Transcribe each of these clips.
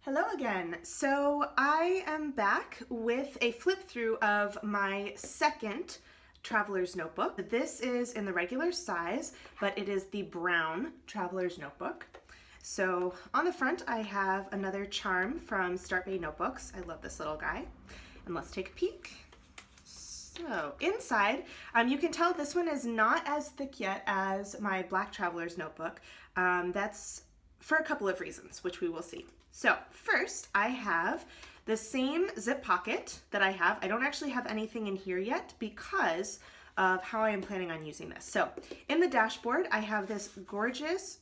Hello again. So I am back with a flip through of my second traveler's notebook. This is in the regular size, but it is the brown traveler's notebook. So on the front, I have another charm from Start Bay Notebooks. I love this little guy. And let's take a peek. So inside, you can tell this one is not as thick yet as my black traveler's notebook. That's for a couple of reasons, which we will see. So first, I have the same zip pocket that I have. I don't actually have anything in here yet because of how I am planning on using this. So in the dashboard, I have this gorgeous,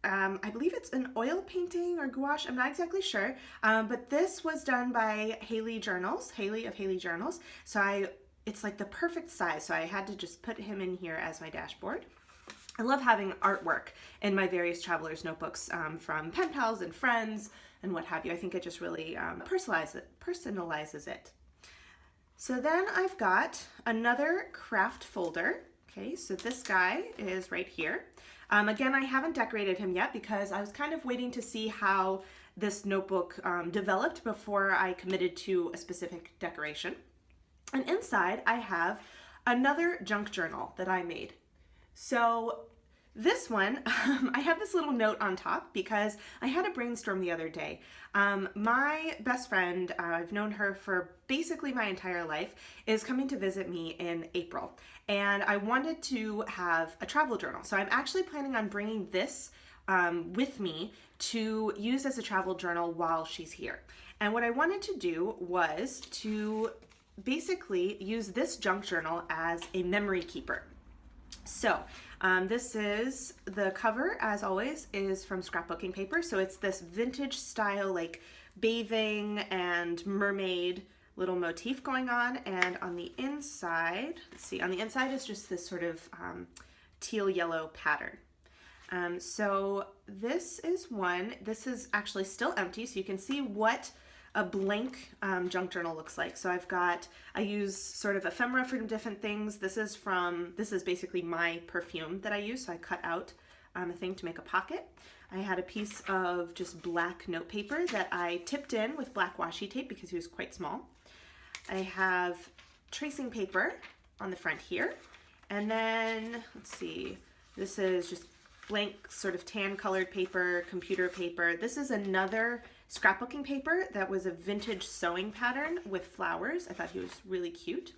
I believe it's an oil painting or gouache, I'm not exactly sure, but this was done by Haley of Haley Journals. So it's like the perfect size, so I had to just put him in here as my dashboard. I love having artwork in my various traveler's notebooks from pen pals and friends and what have you. I think it just really personalizes it. So then I've got another craft folder. Okay, so this guy is right here. Again, I haven't decorated him yet because I was kind of waiting to see how this notebook developed before I committed to a specific decoration. And inside I have another junk journal that I made. So this one, I have this little note on top because I had a brainstorm the other day. My best friend, I've known her for basically my entire life, is coming to visit me in April. And I wanted to have a travel journal. So I'm actually planning on bringing this with me to use as a travel journal while she's here. And what I wanted to do was to basically use this junk journal as a memory keeper. So this is, the cover as always is from scrapbooking paper. So it's this vintage style like bathing and mermaid little motif going on. And on the inside, let's see, on the inside is just this sort of teal yellow pattern. So this is one, this is actually still empty. So you can see what a blank junk journal looks like. So I use sort of ephemera for different things. This is basically my perfume that I use. So I cut out a thing to make a pocket. I had a piece of just black note paper that I tipped in with black washi tape because he was quite small. I have tracing paper on the front here. And then, let's see, this is just blank sort of tan colored paper, computer paper. This is another scrapbooking paper that was a vintage sewing pattern with flowers. I thought he was really cute.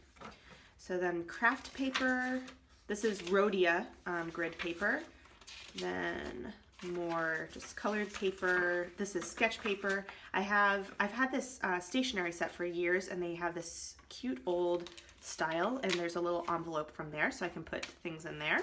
So then craft paper. This is Rhodia grid paper. Then more just colored paper. This is sketch paper. I've had this stationery set for years, and they have this cute old style, and there's a little envelope from there so I can put things in there.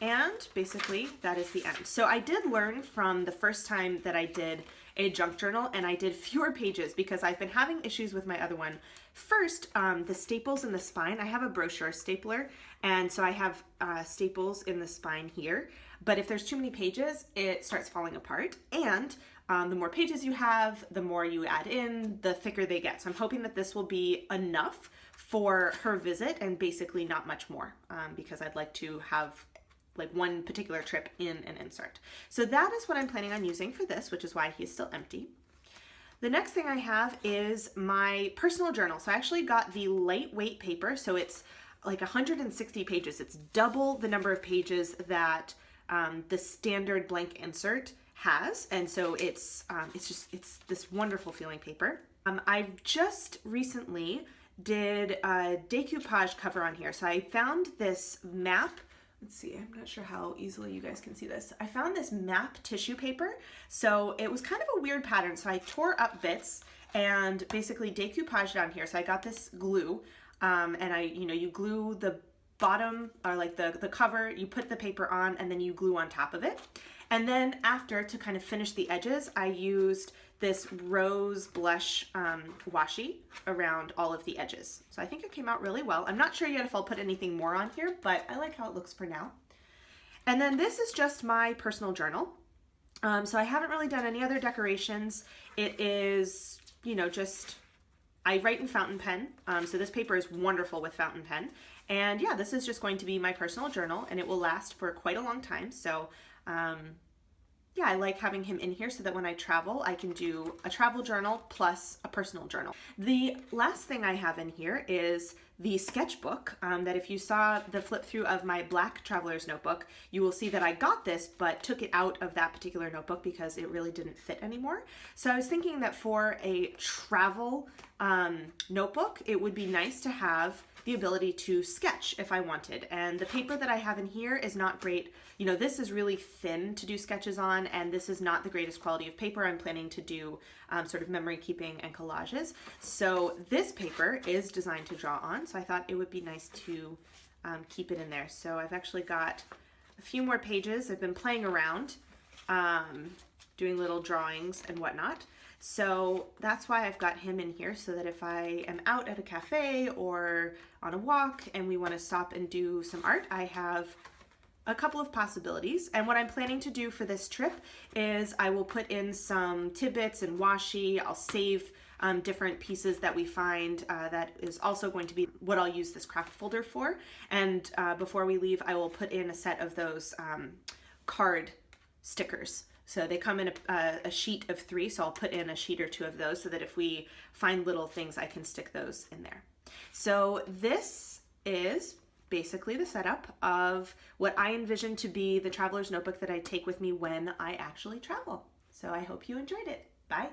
And basically that is the end. So I did learn from the first time that I did a junk journal, and I did fewer pages because I've been having issues with my other one. First, the staples in the spine. I have a brochure stapler, and so I have staples in the spine here. But if there's too many pages, it starts falling apart. And the more pages you have, the more you add in, the thicker they get. So I'm hoping that this will be enough for her visit and basically not much more because I'd like to have like one particular trip in an insert. So that is what I'm planning on using for this, which is why he's still empty. The next thing I have is my personal journal. So I actually got the lightweight paper. So it's like 160 pages. It's double the number of pages that the standard blank insert has. And so it's this wonderful feeling paper. I just recently did a decoupage cover on here. So I found this map. Let's see, I'm not sure how easily you guys can see this. I found this map tissue paper. So it was kind of a weird pattern. So I tore up bits and basically decoupaged on here. So I got this glue and you glue the bottom or like the cover, you put the paper on and then you glue on top of it. And then after, to kind of finish the edges, I used this rose blush washi around all of the edges. So I think it came out really well. I'm not sure yet if I'll put anything more on here, but I like how it looks for now. And then this is just my personal journal. So I haven't really done any other decorations. It is, just, I write in fountain pen. So this paper is wonderful with fountain pen. And yeah, this is just going to be my personal journal, and it will last for quite a long time. So yeah, I like having him in here so that when I travel, I can do a travel journal plus a personal journal. The last thing I have in here is the sketchbook that if you saw the flip through of my black traveler's notebook, you will see that I got this but took it out of that particular notebook because it really didn't fit anymore. So I was thinking that for a travel notebook, it would be nice to have the ability to sketch if I wanted. And the paper that I have in here is not great. You know, this is really thin to do sketches on, and this is not the greatest quality of paper. I'm planning to do sort of memory keeping and collages. So this paper is designed to draw on, so I thought it would be nice to keep it in there. So I've actually got a few more pages. I've been playing around, doing little drawings and whatnot. So that's why I've got him in here, so that if I am out at a cafe or on a walk and we want to stop and do some art, I have a couple of possibilities. And what I'm planning to do for this trip is I will put in some tidbits and washi. I'll save different pieces that we find. That is also going to be what I'll use this craft folder for. And before we leave, I will put in a set of those card stickers. So they come in a sheet of 3, so I'll put in a sheet or 2 of those so that if we find little things, I can stick those in there. So this is basically the setup of what I envision to be the traveler's notebook that I take with me when I actually travel. So I hope you enjoyed it. Bye.